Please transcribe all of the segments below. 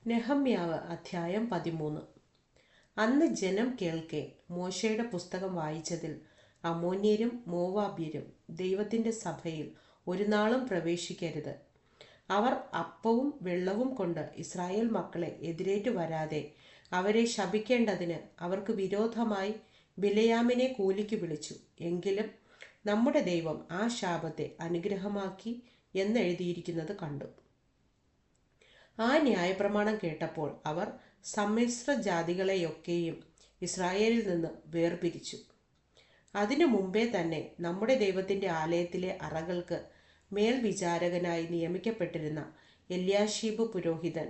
നെഹമ്യാവ് അധ്യായം 13. അന്ന് ജനം കേൾക്കെ മോശയുടെ പുസ്തകം വായിച്ചതിൽ അമ്മോന്യരും മോവാബ്യരും ദൈവത്തിൻ്റെ സഭയിൽ ഒരു നാളും പ്രവേശിക്കരുത്. അവർ അപ്പവും വെള്ളവും കൊണ്ട് ഇസ്രായേൽ മക്കളെ എതിരേറ്റു വരാതെ അവരെ ശപിക്കേണ്ടതിന് അവർക്ക് വിരോധമായി ബിലയാമിനെ കൂലിക്ക് വിളിച്ചു. എങ്കിലും നമ്മുടെ ദൈവം ആ ശാപത്തെ അനുഗ്രഹമാക്കി എന്നെഴുതിയിരിക്കുന്നത് കണ്ടു. ആ ന്യായപ്രമാണം കേട്ടപ്പോൾ അവർ സമ്മിശ്ര ജാതികളെയൊക്കെയും ഇസ്രായേലിൽ നിന്ന് വേർപിരിച്ചു. അതിനു മുമ്പേ തന്നെ നമ്മുടെ ദൈവത്തിൻ്റെ ആലയത്തിലെ അറകൾക്ക് മേൽവിചാരകനായി നിയമിക്കപ്പെട്ടിരുന്ന എല്യാശീബ് പുരോഹിതൻ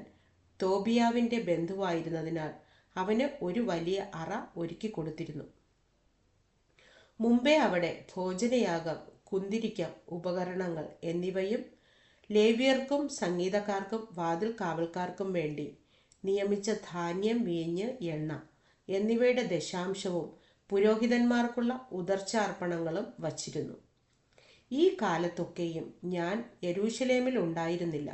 തോബിയാവിൻ്റെ ബന്ധുവായിരുന്നതിനാൽ അവന് ഒരു വലിയ അറ ഒരുക്കി കൊടുത്തിരുന്നു. മുമ്പേ അവിടെ ഭോജനയാഗം, കുന്തിരിക്കം, ഉപകരണങ്ങൾ എന്നിവയും ലേവ്യർക്കും സംഗീതക്കാർക്കും വാതിൽ കാവൽക്കാർക്കും വേണ്ടി നിയമിച്ച ധാന്യം, വീഞ്ഞ്, എണ്ണ എന്നിവയുടെ ദശാംശവും പുരോഹിതന്മാർക്കുള്ള ഉദർച്ചാർപ്പണങ്ങളും വച്ചിരുന്നു. ഈ കാലത്തൊക്കെയും ഞാൻ യെരൂശലേമിൽ ഉണ്ടായിരുന്നില്ല.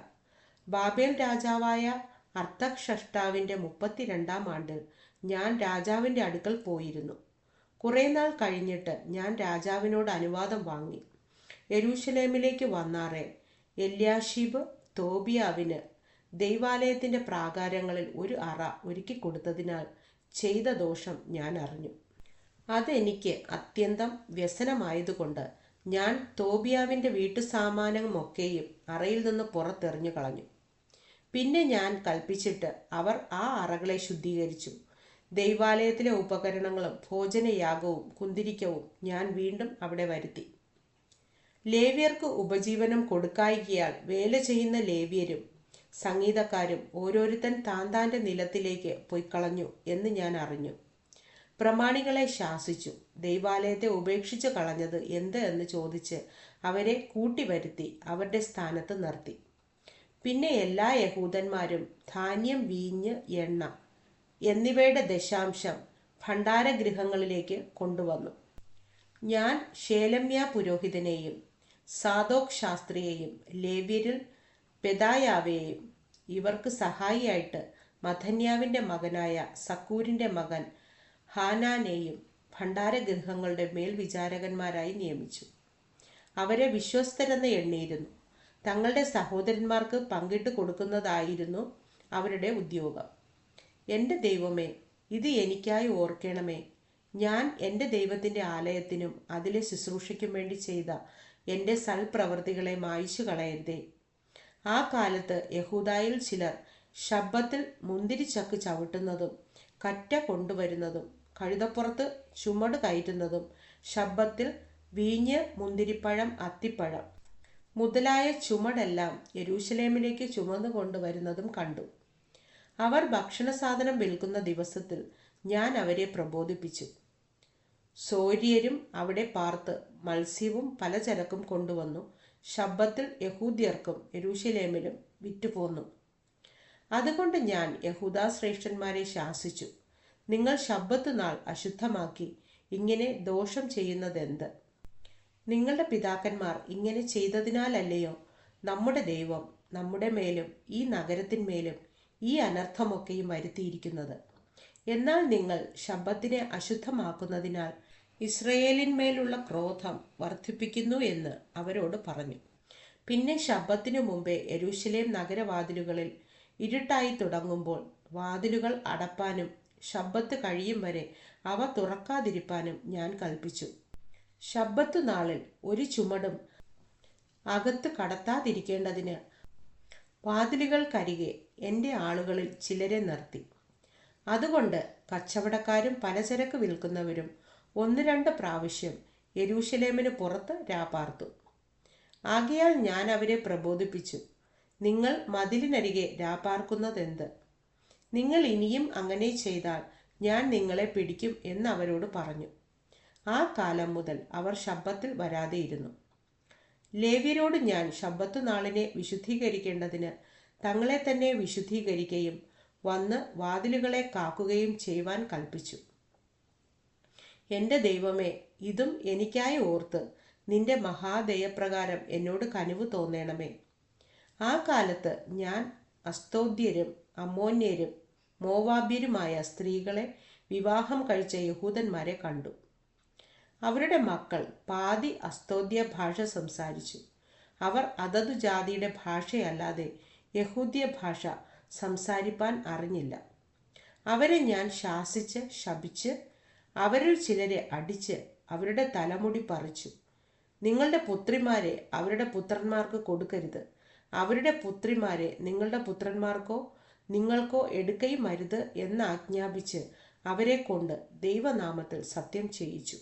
ബാബേൽ രാജാവായ അർത്തക്ഷഷ്ടാവിൻ്റെ 32-ാം ആണ്ടിൽ ഞാൻ രാജാവിൻ്റെ അടുക്കൽ പോയിരുന്നു. കുറേ നാൾ കഴിഞ്ഞിട്ട് ഞാൻ രാജാവിനോട് അനുവാദം വാങ്ങി. യെരൂശലേമിലേക്ക് വന്നാറെ എല്യാശീബ് തോബിയാവിന് ദൈവാലയത്തിൻ്റെ പ്രാകാരങ്ങളിൽ ഒരു അറ ഒരുക്കി കൊടുത്തതിനാൽ ചെയ്ത ദോഷം ഞാൻ അറിഞ്ഞു. അതെനിക്ക് അത്യന്തം വ്യസനമായതുകൊണ്ട് ഞാൻ തോബിയാവിൻ്റെ വീട്ടുസാമാനമൊക്കെയും അറയിൽ നിന്ന് പുറത്തെറിഞ്ഞു കളഞ്ഞു. പിന്നെ ഞാൻ കൽപ്പിച്ചിട്ട് അവർ ആ അറകളെ ശുദ്ധീകരിച്ചു. ദൈവാലയത്തിലെ ഉപകരണങ്ങളും ഭോജനയാഗവും കുന്തിരിക്കവും ഞാൻ വീണ്ടും അവിടെ വരുത്തി. ലേവ്യർക്ക് ഉപജീവനം കൊടുക്കായികയാൽ വേല ചെയ്യുന്ന ലേവ്യരും സംഗീതക്കാരും ഓരോരുത്തൻ താന്താൻ്റെ നിലത്തിലേക്ക് പൊയ്ക്കളഞ്ഞു എന്ന് ഞാൻ അറിഞ്ഞു. പ്രമാണികളെ ശാസിച്ചു. ദൈവാലയത്തെ ഉപേക്ഷിച്ച് കളഞ്ഞത് എന്ത് എന്ന് ചോദിച്ച് അവരെ കൂട്ടിവരുത്തി അവരുടെ സ്ഥാനത്ത് നിർത്തി. പിന്നെ എല്ലാ യഹൂദന്മാരും ധാന്യം, വീഞ്ഞ്, എണ്ണ എന്നിവയുടെ ദശാംശം ഭണ്ഡാരഗൃഹങ്ങളിലേക്ക് കൊണ്ടുവന്നു. ഞാൻ ശേലെമ്യാ പുരോഹിതനെയും സാദോക് ശാസ്ത്രിയെയും ലേവ്യരിൽ പെദായാവെയും ഇവർക്ക് സഹായിയായിട്ട് മഥന്യാവിൻ്റെ മകനായ സക്കൂരിൻ്റെ മകൻ ഹാനാനെയും ഭണ്ഡാരഗൃഹങ്ങളുടെ മേൽവിചാരകന്മാരായി നിയമിച്ചു. അവരെ വിശ്വസ്തരെന്ന് എണ്ണിയിരുന്നു. തങ്ങളുടെ സഹോദരന്മാർക്ക് പങ്കിട്ട് കൊടുക്കുന്നതായിരുന്നു അവരുടെ ഉദ്യോഗം. എൻ്റെ ദൈവമേ, ഇത് എനിക്കായി ഓർക്കണമേ. ഞാൻ എൻ്റെ ദൈവത്തിൻ്റെ ആലയത്തിനും അതിലെ ശുശ്രൂഷയ്ക്കും വേണ്ടി ചെയ്ത എൻ്റെ സൽപ്രവൃത്തികളെ മായ്ച്ചു കളയരുതേ. ആ കാലത്ത് യഹൂദായിൽ ചിലർ ശബ്ബത്തിൽ മുന്തിരിച്ചക്ക് ചവിട്ടുന്നതും കറ്റ കൊണ്ടുവരുന്നതും കഴുതപ്പുറത്ത് ചുമട് കയറ്റുന്നതും ശബ്ബത്തിൽ വീഞ്ഞ്, മുന്തിരിപ്പഴം, അത്തിപ്പഴം മുതലായ ചുമടെല്ലാം യെരൂശലേമിലേക്ക് ചുമന്നു കൊണ്ടുവരുന്നതും കണ്ടു. അവർ ഭക്ഷണസാധനം വിൽക്കുന്ന ദിവസത്തിൽ ഞാൻ അവരെ പ്രബോധിപ്പിച്ചു. സോര്യരും അവിടെ പാർത്ത് മത്സ്യവും പലചരക്കും കൊണ്ടുവന്നു ശബ്ബത്തിൽ യഹൂദ്യർക്കും യെരൂശലേമിലും വിറ്റുപോന്നു. അതുകൊണ്ട് ഞാൻ യഹൂദാ ശ്രേഷ്ഠന്മാരെ ശാസിച്ചു. നിങ്ങൾ ശബ്ബത്ത് നാൾ അശുദ്ധമാക്കി ഇങ്ങനെ ദോഷം ചെയ്യുന്നതെന്ത്? നിങ്ങളുടെ പിതാക്കന്മാർ ഇങ്ങനെ ചെയ്തതിനാലല്ലയോ നമ്മുടെ ദൈവം നമ്മുടെ മേലും ഈ നഗരത്തിന്മേലും ഈ അനർത്ഥമൊക്കെയും വരുത്തിയിരിക്കുന്നത്? എന്നാൽ നിങ്ങൾ ശബ്ബത്തിനെ അശുദ്ധമാക്കുന്നതിനാൽ ഇസ്രയേലിന്മേലുള്ള ക്രോധം വർദ്ധിപ്പിക്കുന്നു എന്ന് അവരോട് പറഞ്ഞു. പിന്നെ ശബ്ബത്തിനു മുമ്പേ യെരൂശലേം നഗരവാതിലുകളിൽ ഇരുട്ടായി തുടങ്ങുമ്പോൾ വാതിലുകൾ അടപ്പാനും ശബ്ബത്ത് കഴിയും വരെ അവ തുറക്കാതിരിപ്പാനും ഞാൻ കൽപ്പിച്ചു. ശബ്ബത്ത് നാളിൽ ഒരു ചുമടും അകത്ത് കടത്താതിരിക്കേണ്ടതിന് വാതിലുകൾക്കരികെ എൻ്റെ ആളുകളിൽ ചിലരെ നിർത്തി. അതുകൊണ്ട് കച്ചവടക്കാരും പലചരക്ക് വിൽക്കുന്നവരും 1-2 പ്രാവശ്യം യെരൂശലേമിന് പുറത്ത് രാപാർത്തു. ആകയാൽ ഞാൻ അവരെ പ്രബോധിപ്പിച്ചു. നിങ്ങൾ മതിലിനരികെ രാപാർക്കുന്നതെന്ത്? നിങ്ങൾ ഇനിയും അങ്ങനെ ചെയ്താൽ ഞാൻ നിങ്ങളെ പിടിക്കും എന്ന് അവരോട് പറഞ്ഞു. ആ കാലം മുതൽ അവർ ശബ്ബത്തിൽ വരാതെയിരുന്നു. ലേവ്യരോട് ഞാൻ ശബ്ബത്ത് നാളിനെ വിശുദ്ധീകരിക്കേണ്ടതിന് തങ്ങളെ തന്നെ വിശുദ്ധീകരിക്കുകയും വന്ന് വാതിലുകളെ കാക്കുകയും ചെയ്യുവാൻ കൽപ്പിച്ചു. എൻ്റെ ദൈവമേ, ഇതും എനിക്കായി ഓർത്ത് നിന്റെ മഹാദയപ്രകാരം എന്നോട് കനിവ് തോന്നണമേ. ആ കാലത്ത് ഞാൻ അസ്തോദ്യരും അമ്മോന്യരും മോവാബ്യരുമായ സ്ത്രീകളെ വിവാഹം കഴിച്ച യഹൂദന്മാരെ കണ്ടു. അവരുടെ മക്കൾ പാതി അസ്തോദ്യ ഭാഷ സംസാരിച്ചു. അവർ അതതു ജാതിയുടെ ഭാഷയല്ലാതെ യഹൂദ്യ ഭാഷ സംസാരിപ്പാൻ അറിഞ്ഞില്ല. അവരെ ഞാൻ ശാസിച്ച് ശപിച്ച് അവരിൽ ചിലരെ അടിച്ച് അവരുടെ തലമുടി പറിച്ചു. നിങ്ങളുടെ പുത്രിമാരെ അവരുടെ പുത്രന്മാർക്ക് കൊടുക്കരുത്, അവരുടെ പുത്രിമാരെ നിങ്ങളുടെ പുത്രന്മാർക്കോ നിങ്ങൾക്കോ എടുക്കുകയും അരുത് എന്ന് ആജ്ഞാപിച്ച് അവരെ കൊണ്ട് ദൈവനാമത്തിൽ സത്യം ചെയ്യിച്ചു.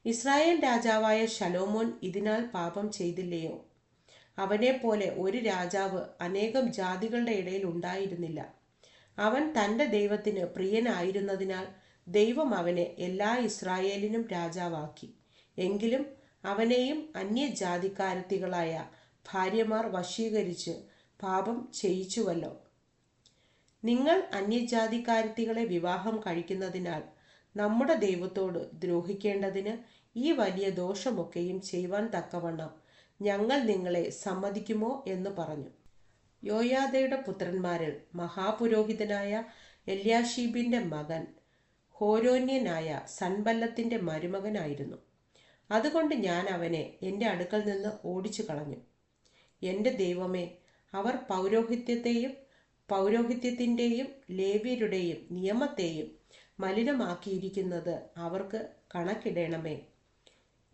ഇസ്രായേൽ രാജാവായ ശലോമോൻ ഇതിനാൽ പാപം ചെയ്തില്ലയോ? അവനെപ്പോലെ ഒരു രാജാവ് അനേകം ജാതികളുടെ ഇടയിൽ ഉണ്ടായിരുന്നില്ല. അവൻ തൻ്റെ ദൈവത്തിന് പ്രിയനായിരുന്നതിനാൽ ദൈവം അവനെ എല്ലാ ഇസ്രായേലിനും രാജാവാക്കി. എങ്കിലും അവനെയും അന്യജാതിക്കാരത്തികളായ ഭാര്യമാർ വശീകരിച്ച് പാപം ചെയ്യിച്ചുവല്ലോ. നിങ്ങൾ അന്യജാതിക്കാരത്തികളെ വിവാഹം കഴിക്കുന്നതിനാൽ നമ്മുടെ ദൈവത്തോട് ദ്രോഹിക്കേണ്ടതിന് ഈ വലിയ ദോഷമൊക്കെയും ചെയ്യുവാൻ തക്കവണ്ണം ഞങ്ങൾ നിങ്ങളെ സമ്മതിക്കുമോ എന്ന് പറഞ്ഞു. യോയാദയുടെ പുത്രന്മാരിൽ മഹാപുരോഹിതനായ എല്യാഷീബിൻ്റെ മകൻ ഹോരോന്യനായ സൻബല്ലത്തിൻ്റെ മരുമകനായിരുന്നു. അതുകൊണ്ട് ഞാൻ അവനെ എൻ്റെ അടുക്കൽ നിന്ന് ഓടിച്ചു കളഞ്ഞു. എൻ്റെ ദൈവമേ, അവർ പൗരോഹിത്യത്തിൻ്റെയും ലേവ്യരുടെയും നിയമത്തെയും മലിനമാക്കിയിരിക്കുന്നത് അവർക്ക് കണക്കിടണമേ.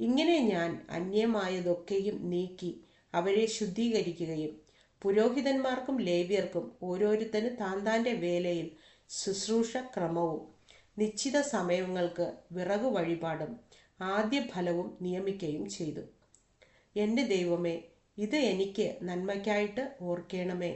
ഇങ്ങനെ ഞാൻ അന്യമായതൊക്കെയും നീക്കി അവരെ ശുദ്ധീകരിക്കുകയും പുരോഹിതന്മാർക്കും ലേവ്യർക്കും ഓരോരുത്തന് താന്താൻ്റെ വേലയിൽ ശുശ്രൂഷ ക്രമവും നിശ്ചിത സമയങ്ങൾക്ക് വിറകു വഴിപാടും ആദ്യ ഫലവും നിയമിക്കുകയും ചെയ്തു. എൻ്റെ ദൈവമേ, ഇത് എനിക്ക് നന്മയ്ക്കായിട്ട് ഓർക്കണമേ.